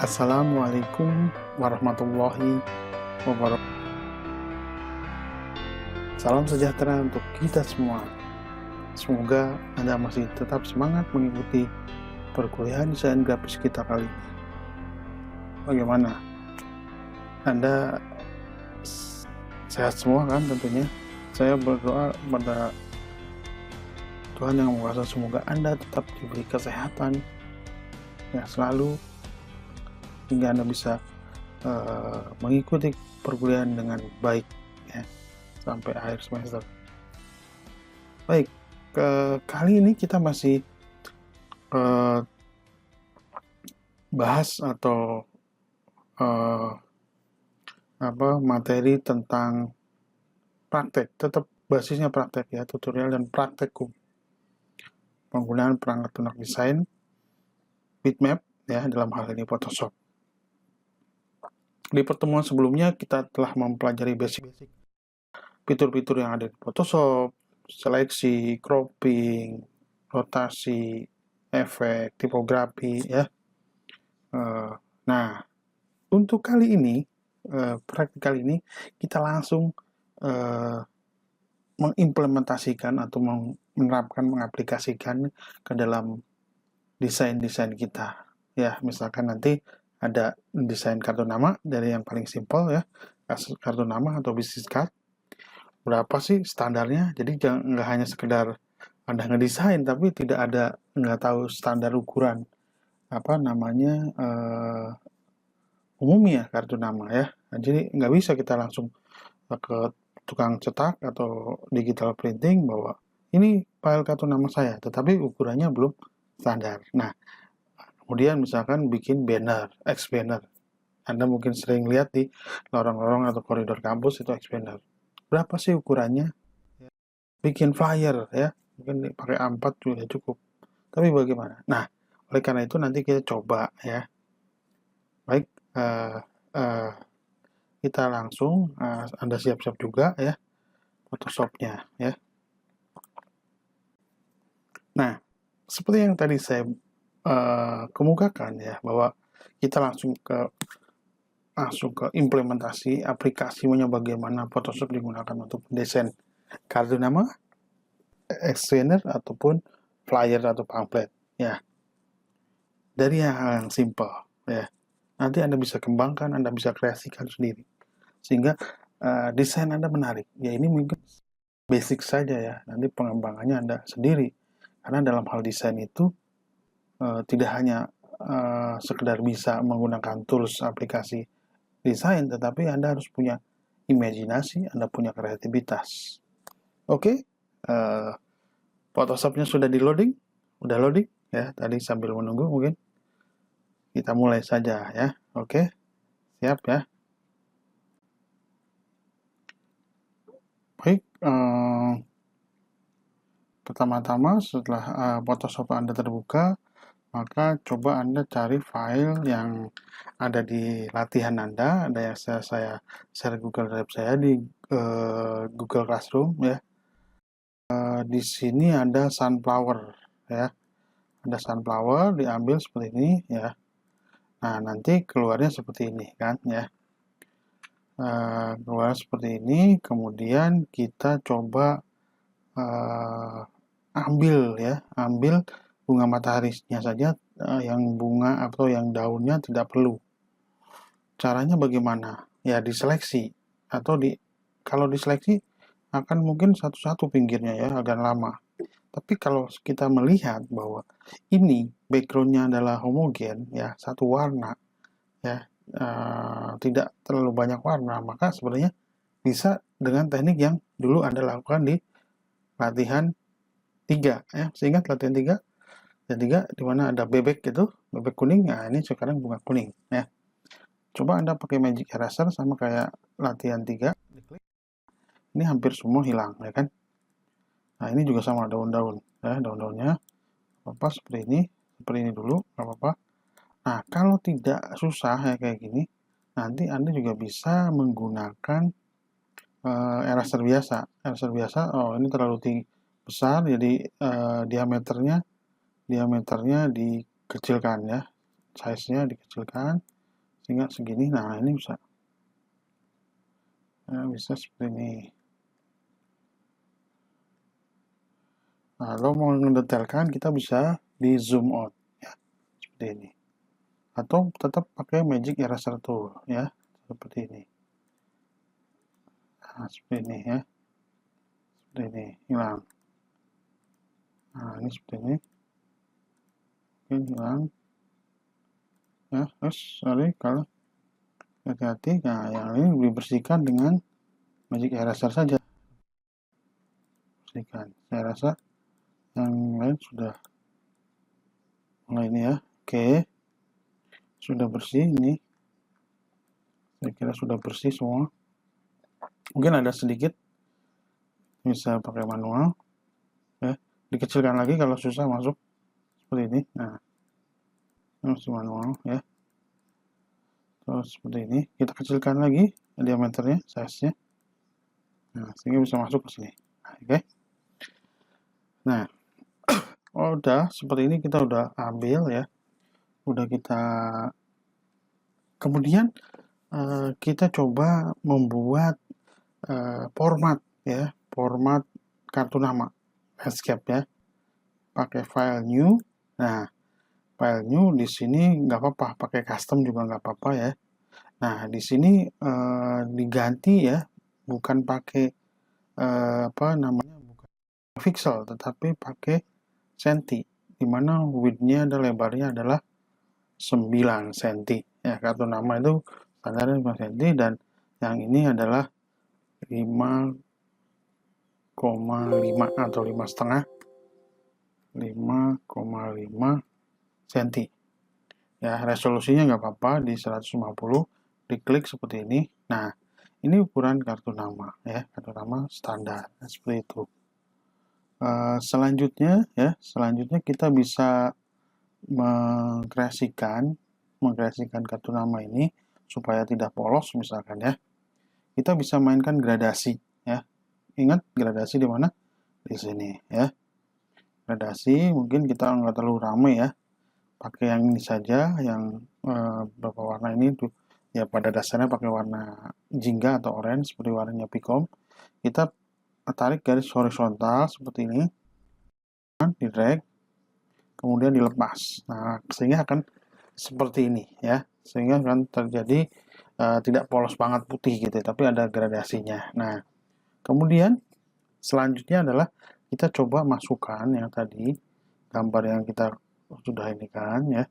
Assalamualaikum warahmatullahi wabarakatuh. Salam sejahtera untuk kita semua. Semoga Anda masih tetap semangat mengikuti perkuliahan desain grafis kita kali ini. Bagaimana? Anda sehat semua kan tentunya? Saya berdoa pada Tuhan Yang Maha Kuasa semoga Anda tetap diberi kesehatan ya selalu hingga Anda bisa mengikuti perkuliahan dengan baik ya sampai akhir semester. Baik, kali ini kita masih bahas atau materi tentang praktek, tetap basisnya praktek ya, tutorial dan praktekum penggunaan perangkat lunak desain bitmap ya, dalam hal ini Photoshop. Di pertemuan sebelumnya kita telah mempelajari basic fitur-fitur yang ada di Photoshop, seleksi, cropping, rotasi, efek, tipografi ya. Nah, untuk kali ini, praktik kali ini kita langsung mengimplementasikan atau menerapkan, mengaplikasikan ke dalam desain-desain kita. Ya, misalkan nanti ada desain kartu nama dari yang paling simpel ya, kartu nama atau business card. Berapa sih standarnya? Jadi nggak hanya sekedar Anda ngedesain, tapi nggak tahu standar ukuran umum ya kartu nama ya. Nah, jadi nggak bisa kita langsung ke tukang cetak atau digital printing bahwa ini file kartu nama saya, tetapi ukurannya belum standar. Nah, kemudian misalkan bikin banner, X-banner. Anda mungkin sering lihat di lorong-lorong atau koridor kampus itu X-banner. Berapa sih ukurannya? Bikin flyer ya, mungkin pakai A4 juga cukup. Tapi bagaimana? Nah, oleh karena itu nanti kita coba ya. Baik, kita langsung Anda siap-siap juga ya Photoshop-nya ya. Nah, seperti yang tadi saya kemukakan ya, bahwa kita langsung ke implementasi aplikasinya, bagaimana Photoshop digunakan untuk desain kartu nama, X-banner ataupun flyer atau pamflet ya. Dari hal yang simple ya. Nanti Anda bisa kembangkan, Anda bisa kreasikan sendiri. Sehingga desain Anda menarik. Ya ini mungkin basic saja ya. Nanti pengembangannya Anda sendiri. Karena dalam hal desain itu tidak hanya sekedar bisa menggunakan tools aplikasi desain, tetapi Anda harus punya imajinasi, Anda punya kreativitas. Oke, Photoshop-nya sudah di loading? Udah loading ya, tadi sambil menunggu mungkin. Kita mulai saja ya, oke, siap ya. Baik, pertama-tama setelah Photoshop Anda terbuka, maka coba Anda cari file yang ada di latihan Anda. Ada yang saya share Google Drive saya di Google Classroom ya. Di sini ada sunflower ya. Ada sunflower, diambil seperti ini ya. Nah, nanti keluarnya seperti ini kan ya. Keluar seperti ini, kemudian kita coba ambil bunga mataharinya saja, yang bunga atau yang daunnya tidak perlu. Caranya bagaimana? Ya diseleksi atau kalau diseleksi akan mungkin satu-satu pinggirnya ya, agak lama. Tapi kalau kita melihat bahwa ini backgroundnya adalah homogen ya, satu warna ya, tidak terlalu banyak warna, maka sebenarnya bisa dengan teknik yang dulu Anda lakukan di latihan 3 ya. Sehingga latihan 3 dan 3 di mana ada bebek bebek kuning. Nah, ini sekarang bunga kuning ya. Coba Anda pakai magic eraser sama kayak latihan 3, ini hampir semua hilang ya kan. Nah, ini juga sama daun-daun ya, daun-daunnya apa seperti ini dulu, nggak apa-apa. Nah, kalau tidak susah ya kayak gini, nanti Anda juga bisa menggunakan eraser biasa. Oh, ini terlalu tinggi besar, jadi diameternya dikecilkan ya. size-nya dikecilkan sehingga segini. Nah, ini bisa seperti ini. Nah, kalau mau mendetailkan kita bisa di zoom out ya, seperti ini. Atau tetap pakai magic eraser tool ya, seperti ini. Nah, seperti ini ya. Seperti ini, hilang. Nah, ini seperti ini. Oke, hilang. Ya, sorry kalau hati-hati. Nah, yang ini dibersihkan dengan magic eraser saja. Bersihkan. Saya rasa yang lain sudah mulai ini ya. Oke. Sudah bersih ini. Saya kira sudah bersih semua. Mungkin ada sedikit. Bisa pakai manual. Ya. Dikecilkan lagi kalau susah masuk. Seperti ini. Nah. Masih manual ya. Terus seperti ini. Kita kecilkan lagi diameternya, size-nya. Nah, sehingga bisa masuk ke sini. Oke. Nah, udah seperti ini kita udah ambil ya. Udah kita kemudian kita coba membuat format ya, format kartu nama landscape ya. Pakai file new. Nah, file new di sini nggak apa-apa, pakai custom juga nggak apa-apa ya. Nah, di sini diganti ya, bukan pakai apa namanya, bukan pixel, tetapi pakai senti, dimana width-nya ada lebarnya adalah 9 cm ya. Kartu nama itu standarnya 5 cm dan yang ini adalah 5,5 atau 5,5 cm ya. Resolusinya nggak apa-apa di 150, diklik seperti ini. Nah, ini ukuran kartu nama ya, kartu nama standar seperti itu. Selanjutnya kita bisa mengkreasikan kartu nama ini supaya tidak polos misalkan ya. Kita bisa mainkan gradasi ya. Ingat gradasi di mana? Di sini ya. Gradasi mungkin kita nggak terlalu ramai ya. Pakai yang ini saja, yang beberapa warna ini tuh ya, pada dasarnya pakai warna jingga atau orange seperti warnanya Picom. Kita tarik garis horizontal seperti ini, di drag, kemudian dilepas. Nah, sehingga akan seperti ini ya, sehingga akan terjadi tidak polos banget putih gitu, tapi ada gradasinya. Nah, kemudian selanjutnya adalah kita coba masukkan yang tadi gambar yang kita sudah ini kan ya.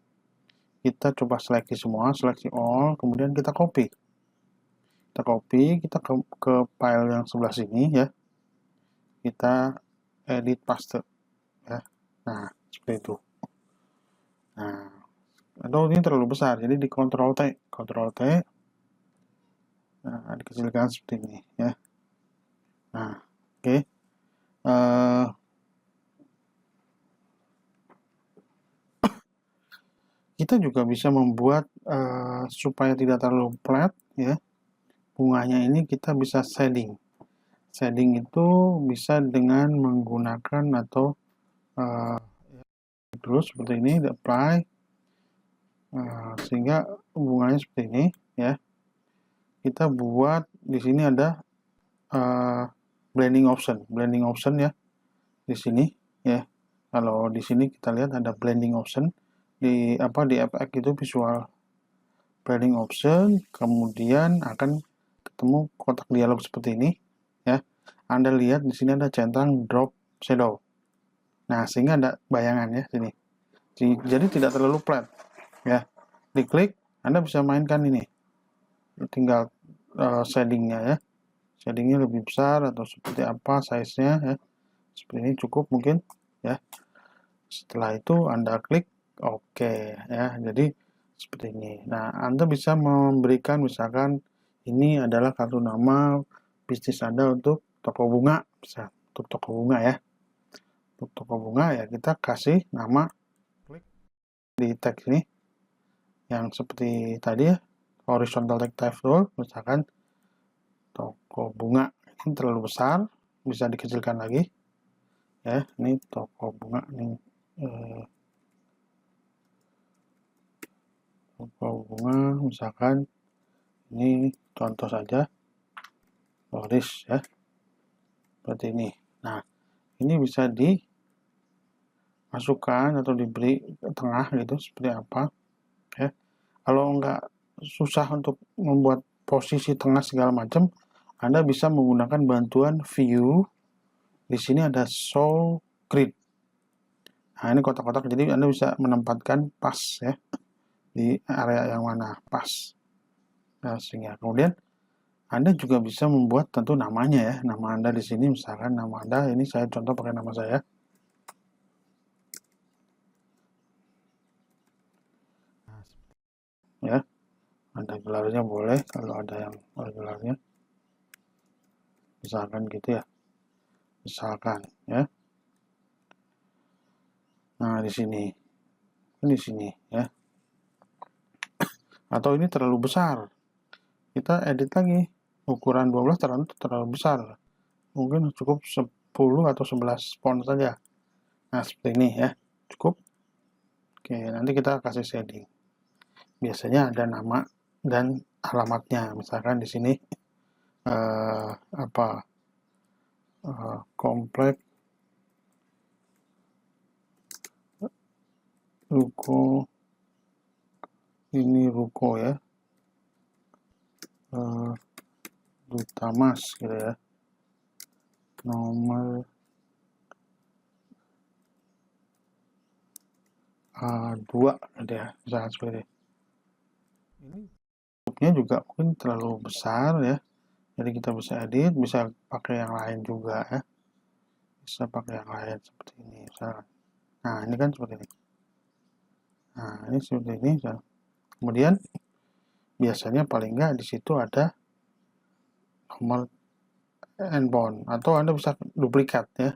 Kita coba seleksi semua, seleksi all, kemudian kita copy. Kita ke file yang sebelah sini ya. Kita edit paste ya. Nah, seperti itu. Nah, atau ini terlalu besar, jadi di Ctrl T, nah, dikecilkan seperti ini ya. Nah, oke. Kita juga bisa membuat supaya tidak terlalu flat ya. Bunganya ini kita bisa shading. Shading itu bisa dengan menggunakan atau terus seperti ini, apply, sehingga bunganya seperti ini ya. Kita buat di sini ada blending option ya di sini ya. Kalau di sini kita lihat ada blending option di FX itu visual blending option, kemudian akan ketemu kotak dialog seperti ini ya. Anda lihat di sini ada centang drop shadow. Nah, sehingga ada bayangan ya sini. Jadi tidak terlalu flat ya. Diklik, Anda bisa mainkan ini. Tinggal shadingnya ya. Shadingnya lebih besar atau seperti apa size-nya ya. Seperti ini cukup mungkin ya. Setelah itu Anda klik oke ya. Jadi seperti ini. Nah, Anda bisa memberikan misalkan ini adalah kartu nama bisnis Anda untuk toko bunga, bisa untuk toko bunga ya. Untuk toko bunga ya kita kasih nama, klik di teks ini yang seperti tadi ya, horizontal text type tool, misalkan toko bunga. Ini terlalu besar, bisa dikecilkan lagi ya. Ini toko bunga nih. Toko bunga, misalkan ini contoh saja, Floris ya, seperti ini. Nah, ini bisa dimasukkan atau diberi ke tengah gitu, seperti apa ya. Kalau nggak susah untuk membuat posisi tengah segala macam, Anda bisa menggunakan bantuan view. Di sini ada show grid. Nah, ini kotak-kotak, jadi Anda bisa menempatkan pas ya, di area yang mana pas. Nah, sehingga kemudian Anda juga bisa membuat tentu namanya ya, nama Anda di sini, misalkan nama Anda, ini saya contoh pakai nama saya. Ya, ada gelarnya boleh, kalau ada yang ada gelarnya, misalkan gitu ya, misalkan ya. Nah, di sini ya. Atau ini terlalu besar, kita edit lagi, ukuran 12 terlalu besar, mungkin cukup 10 atau 11 font saja. Nah, seperti ini ya, cukup. Oke, nanti kita kasih shading. Biasanya ada nama dan alamatnya, misalkan di sini komplek ruko, ini ruko ya, Dutamas gitu ya, nomor A2 gitu ya, misalkan seperti ini. Ini bentuknya juga mungkin terlalu besar ya, jadi kita bisa edit, bisa pakai yang lain juga ya, bisa pakai yang lain seperti ini misalkan. Nah, ini kan seperti ini. Nah, ini seperti ini. Kemudian biasanya paling nggak di situ ada nomor handphone, atau Anda bisa duplikat ya,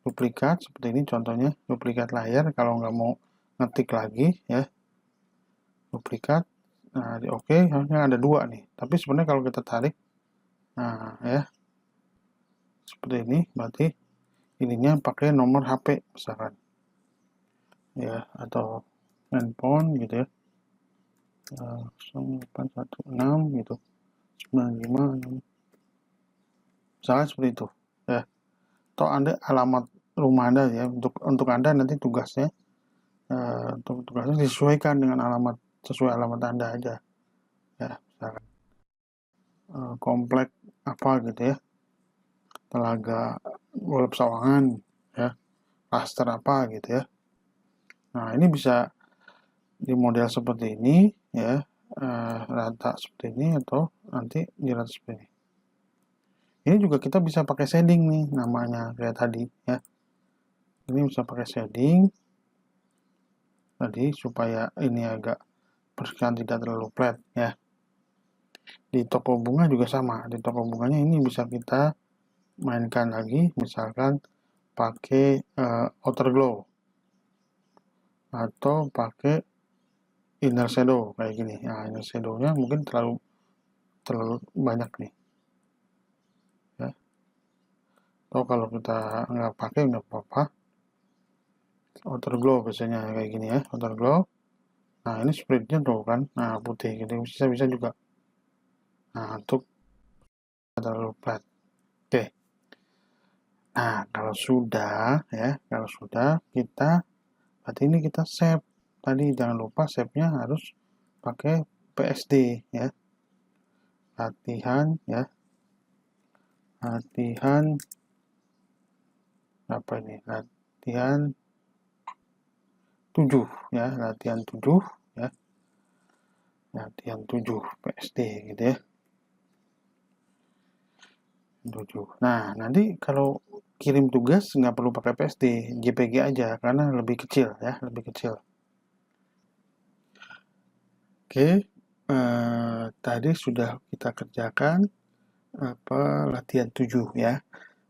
duplikat seperti ini contohnya, duplikat layar kalau nggak mau ngetik lagi ya, duplikat. Nah, di oke, harusnya ada dua nih, tapi sebenarnya kalau kita tarik, nah ya, seperti ini, berarti ininya pakai nomor HP misalkan ya, atau handphone gitu ya, 0816 gitu, 95 misalkan seperti itu ya. Atau Anda alamat rumah Anda ya, untuk Anda nanti tugasnya untuk tugasnya disesuaikan dengan alamat, sesuai alamat Anda aja ya, misalkan komplek apa gitu ya, Telaga Golep Sawangan ya, klaster apa gitu ya. Nah, ini bisa di model seperti ini ya, rata seperti ini, atau nanti di rata seperti ini. Ini juga kita bisa pakai shading nih, namanya kayak tadi ya. Ini bisa pakai shading tadi supaya ini agak persekian, tidak terlalu flat ya. Di toko bunga juga sama, di toko bunganya ini bisa kita mainkan lagi, misalkan pakai outer glow atau pakai inner shadow kayak gini. Nah, inner shadownya mungkin terlalu banyak nih ya. Atau kalau kita nggak pakai nggak apa-apa, outer glow biasanya kayak gini ya, outer glow. Nah, ini spreadnya tuh kan, nah putih gitu, bisa juga. Nah, untuk terlalu flat. Oke. Nah, kalau sudah ya, kita berarti ini kita save. Tadi jangan lupa save-nya harus pakai PSD ya. Latihan ya. Latihan apa ini? Latihan 7 ya, latihan 7 ya. Latihan 7 PSD gitu ya. 7. Nah, nanti kalau kirim tugas nggak perlu pakai PSD, JPG aja karena lebih kecil ya, lebih kecil. Oke, tadi sudah kita kerjakan latihan 7 ya.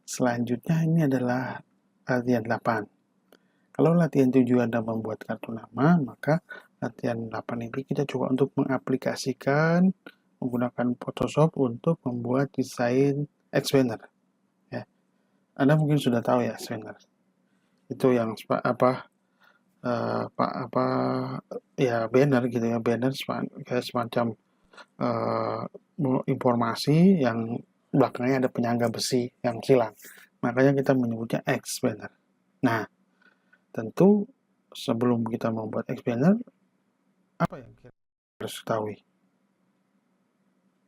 Selanjutnya ini adalah latihan 8. Kalau latihan 7 Anda membuat kartu nama, maka latihan 8 ini kita coba untuk mengaplikasikan menggunakan Photoshop untuk membuat desain Xpander. Ya. Anda mungkin sudah tahu ya Xpander. Itu yang apa ya banner gitu ya, banner kayak semacam informasi yang belakangnya ada penyangga besi yang kilat. Makanya kita menyebutnya X banner. Nah, tentu sebelum kita membuat X banner, apa yang kita harus ketahui?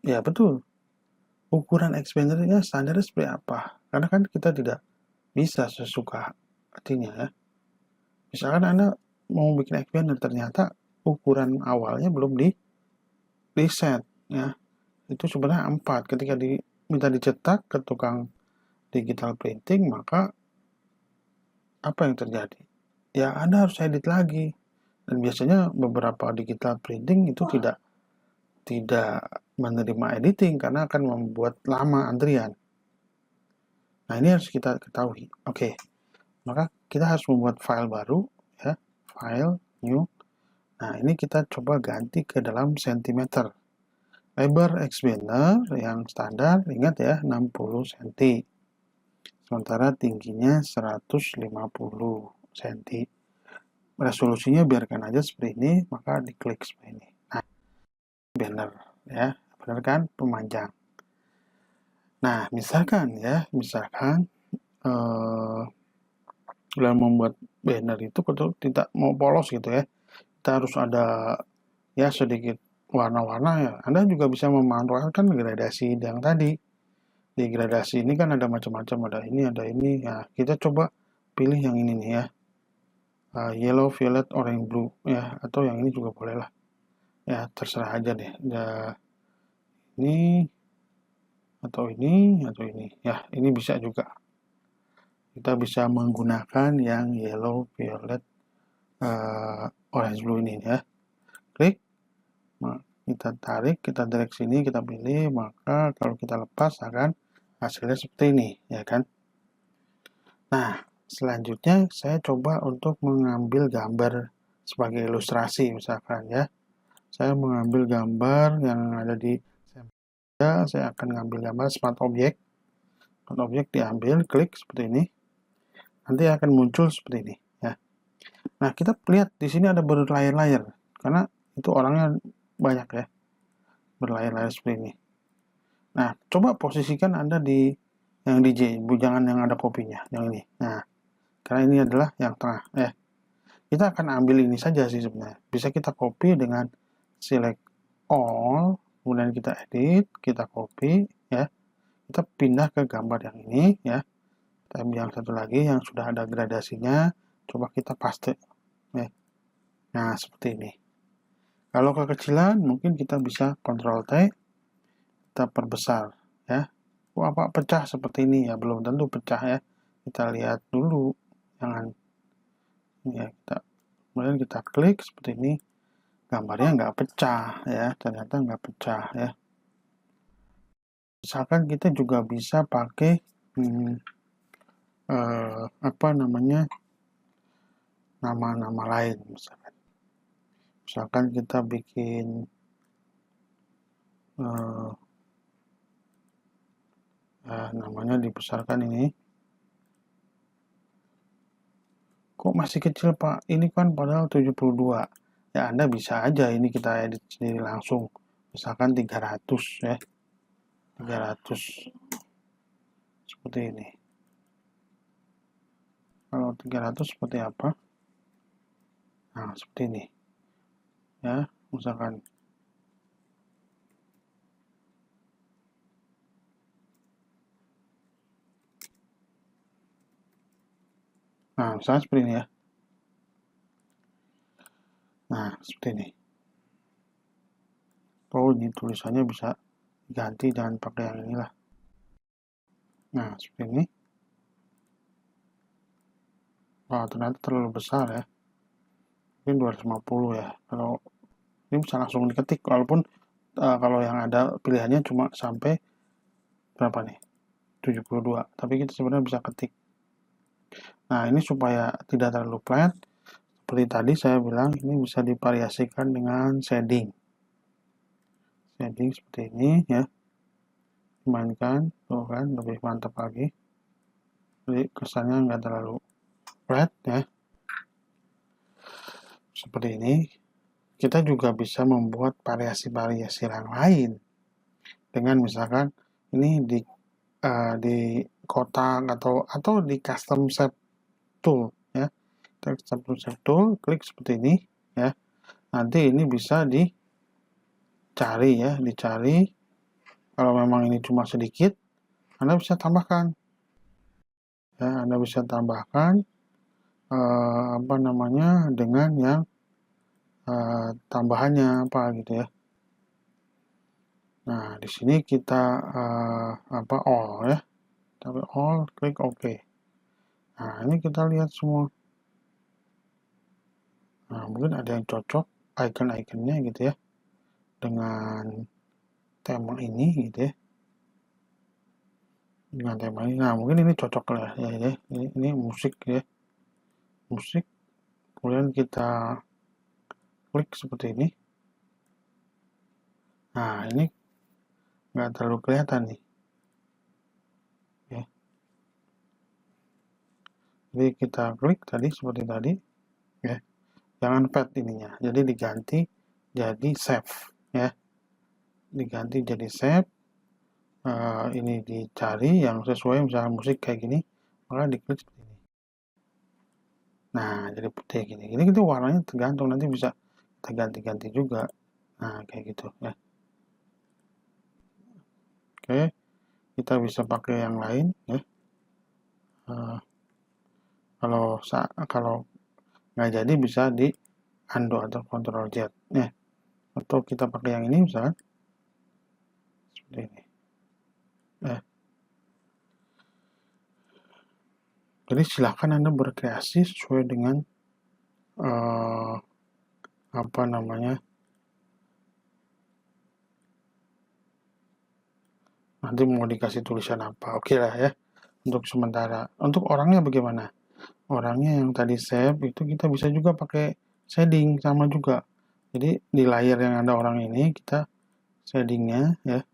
Ya betul, ukuran X bannernya standarnya seperti apa? Karena kan kita tidak bisa sesuka hatinya ya. Misalkan Anda mau bikin X banner, ternyata ukuran awalnya belum di set ya. Itu sebenarnya 4. Ketika minta dicetak ke tukang digital printing, maka apa yang terjadi? Ya Anda harus edit lagi. Dan biasanya beberapa digital printing itu tidak menerima editing karena akan membuat lama antrian. Nah, ini harus kita ketahui. Oke. Maka kita harus membuat file baru ya, file new. Nah, ini kita coba ganti ke dalam sentimeter. Lebar X banner yang standar, ingat ya, 60 cm. Sementara tingginya 150 cm. Resolusinya biarkan aja seperti ini, maka diklik seperti ini. Nah, banner ya, benar kan, pemanjang. Nah, misalkan dalam membuat banner itu tidak mau polos gitu ya, kita harus ada ya sedikit warna-warna ya. Anda juga bisa memanfaatkan gradasi yang tadi. Di gradasi ini kan ada macam-macam, ada ini ya. Kita coba pilih yang ini nih ya, yellow, violet, orange, blue ya, atau yang ini juga boleh lah ya, terserah aja deh ya, ini atau ini ya, ini bisa juga. Kita bisa menggunakan yang yellow, violet, orange, blue ini ya. Klik, kita tarik, kita drag sini, kita pilih, maka kalau kita lepas akan hasilnya seperti ini ya kan. Nah, selanjutnya saya coba untuk mengambil gambar sebagai ilustrasi misalkan ya. Saya mengambil gambar yang ada di sampel, saya akan mengambil gambar smart object. Smart object diambil, klik seperti ini. Nanti akan muncul seperti ini ya. Nah, kita lihat di sini ada berlayar-layar karena itu orangnya banyak ya. Berlayar-layar seperti ini. Nah, coba posisikan Anda di yang DJ, jangan yang ada kopinya, yang ini. Nah, karena ini adalah yang tengah. Kita akan ambil ini saja sih sebenarnya. Bisa kita copy dengan select all, kemudian kita edit, kita copy, ya. Kita pindah ke gambar yang ini, ya. Kita ambil yang satu lagi yang sudah ada gradasinya, coba kita paste. Ya. Nah, seperti ini. Kalau kekecilan, mungkin kita bisa Ctrl T, kita perbesar, ya. Apa pecah seperti ini ya, belum tentu pecah ya. Kita lihat dulu, jangan ya, kemudian kita klik seperti ini, gambarnya nggak pecah ya, ternyata nggak pecah ya. Misalkan kita juga bisa pakai apa namanya, nama-nama lain misalkan kita bikin namanya dibesarkan ini. Kok masih kecil Pak? Ini kan padahal 72. Ya Anda bisa aja ini kita edit sendiri langsung. Misalkan 300 ya. 300 seperti ini. Kalau 300 seperti apa? Nah, seperti ini. Ya, misalkan. Nah, misalnya seperti ini ya. Nah, seperti ini. Oh, ini tulisannya bisa ganti dan pakai yang inilah. Nah, seperti ini. Wah, ternyata terlalu besar ya. Mungkin 250 ya. Kalau ini bisa langsung diketik, walaupun kalau yang ada pilihannya cuma sampai berapa nih? 72. Tapi kita sebenarnya bisa ketik. Nah, ini supaya tidak terlalu flat. Seperti tadi saya bilang, ini bisa divariasikan dengan shading. Shading seperti ini ya. Mainkan, tuh kan, lebih mantap lagi. Jadi kesannya nggak terlalu flat ya. seperti ini, kita juga bisa membuat variasi-variasi yang lain dengan misalkan ini di kotak atau di custom shape tool ya. Custom shape tool, klik seperti ini ya. Nanti ini bisa dicari ya, dicari. Kalau memang ini cuma sedikit, Anda bisa tambahkan. Ya, Anda bisa tambahkan dengan yang tambahannya apa gitu ya. Nah, di sini kita all ya. Tapi all, klik OK. Nah, ini kita lihat semua. Nah, mungkin ada yang cocok icon-iconnya gitu ya dengan tema ini gitu ya. Dengan tema ini. Nah, mungkin ini cocok lah ya. Ini musik ya. Musik. Kemudian kita klik seperti ini. Nah, ini nggak terlalu kelihatan nih. Ya. Jadi kita klik tadi seperti tadi. Ya. Jangan pad ininya. Jadi diganti jadi save ya. Diganti jadi save. Ini dicari yang sesuai misalnya musik kayak gini, maka diklik seperti ini. Nah, jadi putih gini. Ini itu warnanya tergantung, nanti bisa kita ganti-ganti juga. Nah, kayak gitu ya. Oke, kita bisa pakai yang lain ya. Kalau nggak jadi bisa di undo atau Ctrl Z ya. Atau kita pakai yang ini misalnya seperti ini. Ya. Jadi silakan Anda berkreasi sesuai dengan nanti mau dikasih tulisan apa. Oke lah ya. Untuk sementara. Untuk orangnya bagaimana? Orangnya yang tadi save itu kita bisa juga pakai shading sama juga. Jadi di layar yang ada orang ini kita shadingnya ya.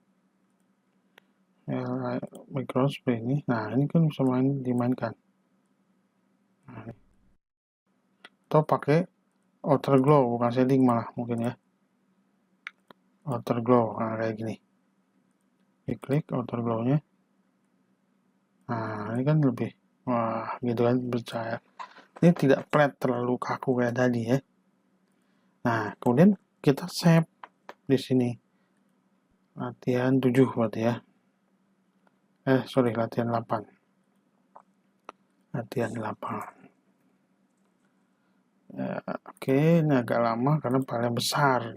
Background seperti ini. Nah, ini kan bisa dimainkan. Nah, atau pakai outer glow, bukan shading malah mungkin ya. Outer glow, nah kayak gini. Diklik outer glow-nya. Nah, ini kan lebih, wah gitu kan bercahaya. Ini tidak flat, terlalu kaku kayak tadi ya. Nah, kemudian kita save di sini. Latihan 7 berarti ya. Latihan 8. Latihan 8. Ya, oke, ini agak lama karena paling besar.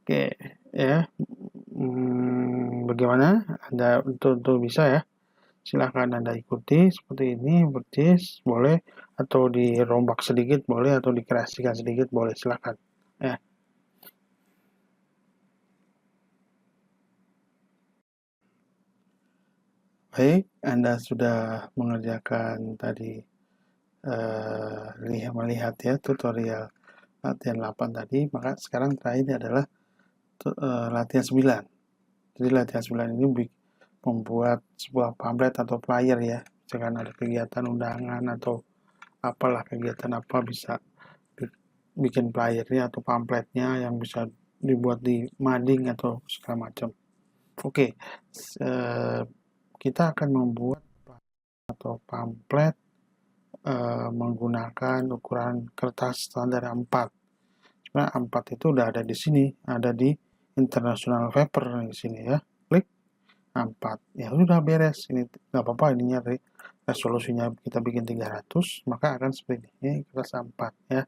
Oke, ya. Bagaimana? Anda untuk bisa ya. Silahkan Anda ikuti seperti ini, bertis boleh, atau dirombak sedikit boleh, atau dikreasikan sedikit boleh, silahkan. Ya. Baik, Anda sudah mengerjakan tadi melihat ya tutorial latihan 8 tadi, maka sekarang terakhir adalah latihan 9. Jadi latihan 9 ini membuat sebuah pamflet atau flyer ya. Misalkan ada kegiatan undangan atau apalah kegiatan apa, bisa bikin flyernya atau pamfletnya yang bisa dibuat di mading atau segala macam. Oke, kita akan membuat atau pamflet menggunakan ukuran kertas standar A4. Nah, A4 itu udah ada di sini, ada di International Paper di sini ya. Klik A4. Ya sudah beres. Ini nggak apa-apa, ininya resolusinya kita bikin 300, maka akan seperti ini, kertas A4 ya.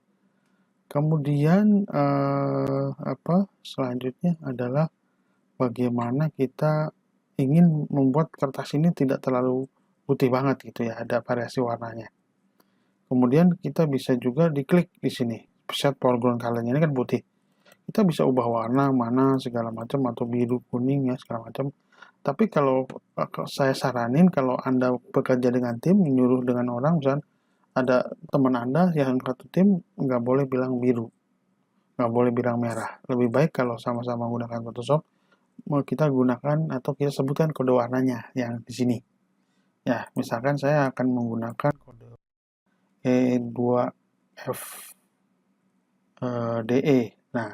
Kemudian selanjutnya adalah bagaimana kita ingin membuat kertas ini tidak terlalu putih banget gitu ya, ada variasi warnanya. Kemudian kita bisa juga diklik di sini, set foreground color-nya, ini kan putih. Kita bisa ubah warna mana segala macam, atau biru, kuning ya segala macam. Tapi kalau saya saranin, kalau Anda bekerja dengan tim, menyuruh dengan orang, misalnya ada teman Anda yang satu tim, nggak boleh bilang biru, nggak boleh bilang merah. Lebih baik kalau sama-sama menggunakan Photoshop, kita gunakan atau kita sebutkan kode warnanya yang di sini. Ya, misalkan saya akan menggunakan kode E2F DE. Nah,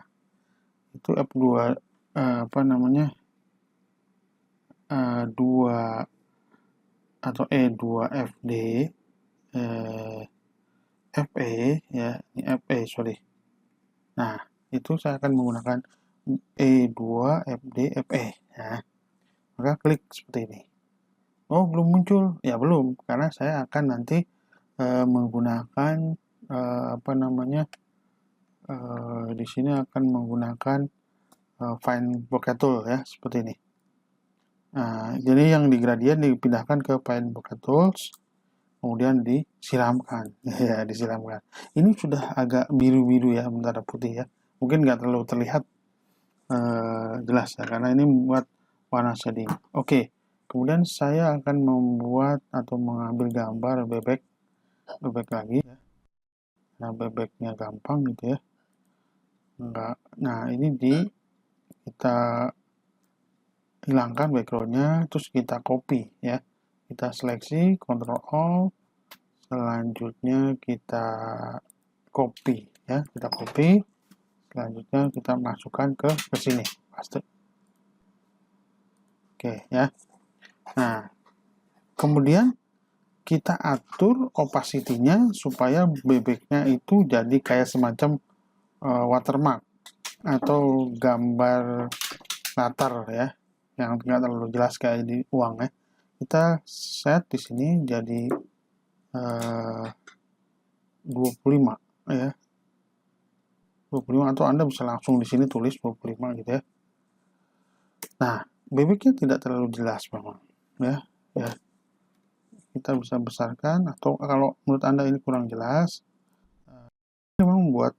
itu F2 apa namanya 2 atau E2FD FE ya, ini FE sorry. Nah, itu saya akan menggunakan E2FD FE ya. Maka klik seperti ini. Oh, belum muncul. Ya, belum, karena saya akan nanti menggunakan apa namanya di sini akan menggunakan Find Bokeh Tool ya, seperti ini. Nah, jadi yang di gradient dipindahkan ke Find Bokeh Tools, kemudian disiramkan. Ya, disiramkan. Ini sudah agak biru-biru ya, sementara putih ya. Mungkin nggak terlalu terlihat jelas ya, karena ini membuat warna shading. Oke, kemudian saya akan membuat atau mengambil gambar bebek lagi ya. Nah, bebeknya gampang gitu ya. Enggak. Nah, ini kita hilangkan backgroundnya, terus kita copy ya. Kita seleksi, Ctrl Alt, selanjutnya kita copy ya. Kita copy, selanjutnya kita masukkan ke sini. Paste. Oke ya. Nah, kemudian kita atur opacity-nya supaya bebeknya itu jadi kayak semacam watermark atau gambar latar ya, yang tidak terlalu jelas kayak di uang ya. Kita set di sini jadi 25 ya. 25 atau Anda bisa langsung di sini tulis 25 gitu ya. Nah, bebeknya tidak terlalu jelas memang ya. Ya. Kita bisa besarkan, atau kalau menurut Anda ini kurang jelas, memang buat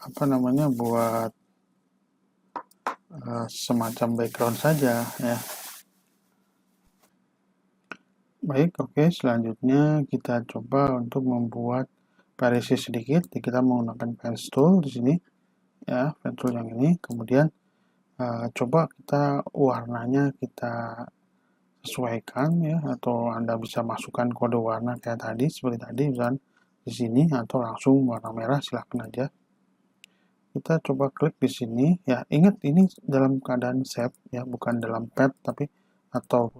apa namanya buat semacam background saja ya. Baik, oke. Selanjutnya kita coba untuk membuat variasi sedikit. Kita menggunakan pen tool di sini ya, pen tool yang ini. Kemudian coba kita warnanya kita sesuaikan ya, atau Anda bisa masukkan kode warna kayak tadi, seperti tadi misalkan di sini, atau langsung warna merah, silahkan aja. Kita coba klik di sini ya. Ingat ini dalam keadaan save ya, bukan dalam pad tapi atau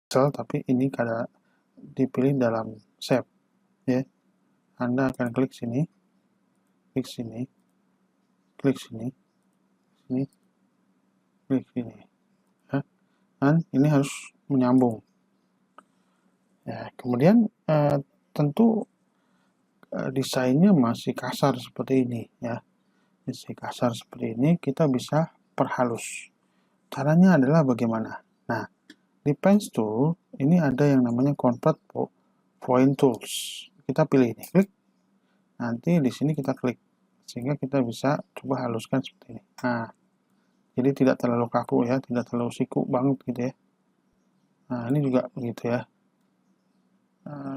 cell, tapi ini kada dipilih dalam save ya. Anda akan klik sini, klik sini, klik sini, sini, klik sini ya. Dan ini harus menyambung ya. Kemudian tentu desainnya masih kasar seperti ini ya. Masih kasar seperti ini, kita bisa perhalus. Caranya adalah bagaimana? Nah, di Pen Tool ini ada yang namanya Convert Point Tools. Kita pilih ini, klik. Nanti di sini kita klik, sehingga kita bisa coba haluskan seperti ini. Nah, jadi tidak terlalu kaku ya, tidak terlalu siku banget gitu ya. Nah, ini juga begitu ya.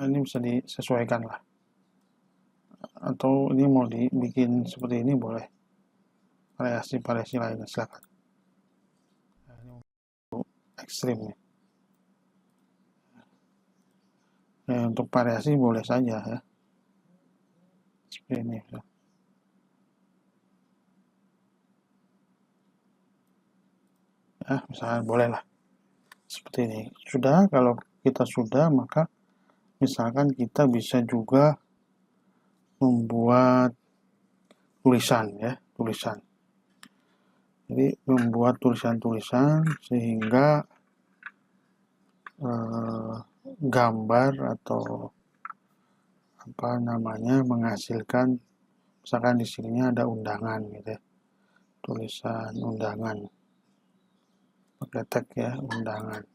Ini bisa disesuaikan lah. Atau ini mau dibikin seperti ini boleh. Variasi-variasi lainnya silakan. Nah, ini ekstrim ya. Untuk variasi boleh saja ya. Seperti ini. Ya, misalnya boleh lah. Seperti ini. Sudah, kalau kita sudah, maka misalkan kita bisa juga membuat tulisan ya, tulisan. Jadi membuat tulisan-tulisan sehingga gambar atau apa namanya menghasilkan, misalkan di sininya ada undangan gitu ya, tulisan undangan pakai tag ya, undangan.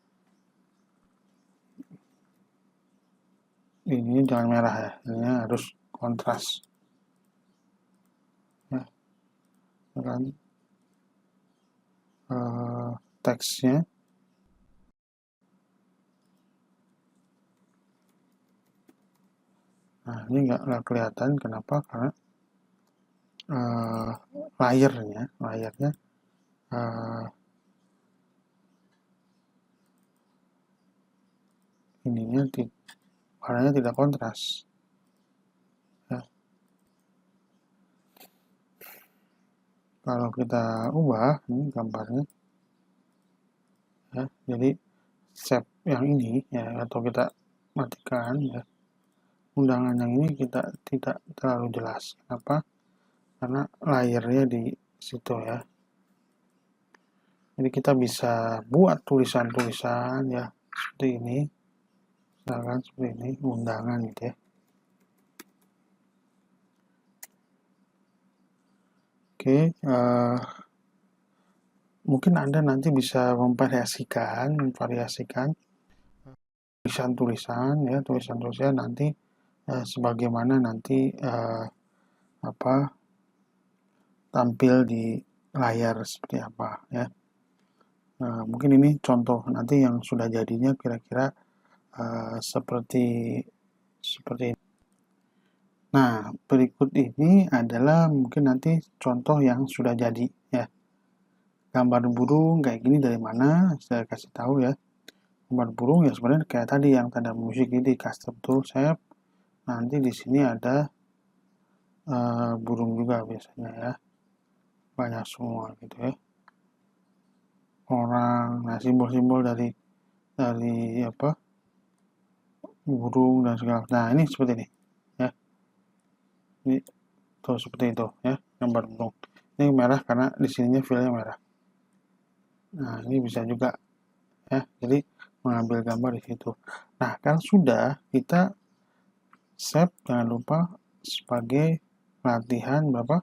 Ini jangan merah ya, ini harus kontras ya, kan teksnya. Nah, ini nggak kelihatan, kenapa? Karena layarnya ininya warnanya tidak kontras ya. kalau kita ubah ini gambarnya ya, jadi save yang ini ya, atau kita matikan ya, undangan yang ini kita tidak terlalu jelas. Kenapa? Karena layernya di situ ya. Jadi kita bisa buat tulisan-tulisan ya seperti ini, misalkan seperti ini, undangan gitu ya. Oke, mungkin Anda nanti bisa memvariasikan tulisan-tulisan ya, tulisan-tulisan nanti sebagaimana nanti apa tampil di layar seperti apa ya. Mungkin ini contoh nanti yang sudah jadinya kira-kira seperti ini. Nah, berikut ini adalah mungkin nanti contoh yang sudah jadi ya. Gambar burung kayak gini dari mana? Saya kasih tahu ya. Gambar burung ya sebenarnya kayak tadi yang tanda musik ini di custom tool shape. Nanti di sini ada burung juga biasanya ya. Banyak semua gitu ya. Orang, nah simbol-simbol dari apa? Burung dan segala. Nah, ini seperti ini ya. Ini tuh seperti itu ya, gambar burung. Ini merah karena di sininya filenya merah. Nah, ini bisa juga ya. Jadi mengambil gambar di situ. Nah, kan sudah kita save, jangan lupa sebagai latihan berapa?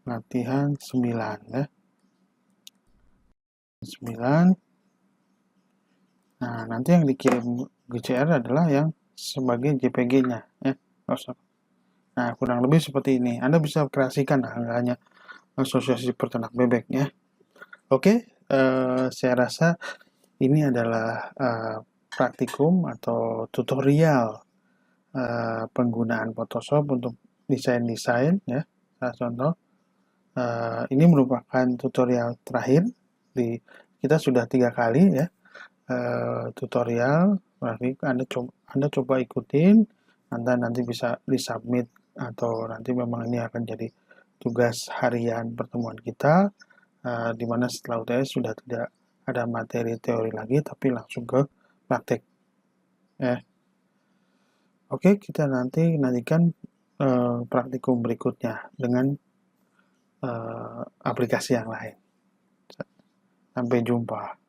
Latihan 9 ya. 9. Nah, nanti yang dikirim GCR adalah yang sebagai JPG-nya ya. Nah, kurang lebih seperti ini. Anda bisa kreasikan, nah, nggak hanya asosiasi peternak bebek ya. Oke, saya rasa ini adalah praktikum atau tutorial penggunaan Photoshop untuk desain-desain ya. Contoh, ini merupakan tutorial terakhir kita sudah 3 kali ya tutorial. Berarti Anda coba ikutin, nanti bisa disubmit atau nanti memang ini akan jadi tugas harian pertemuan kita, di mana setelah UTS sudah tidak ada materi teori lagi tapi langsung ke praktek ya. Oke, kita nantikan praktikum berikutnya dengan aplikasi yang lain. Sampai jumpa.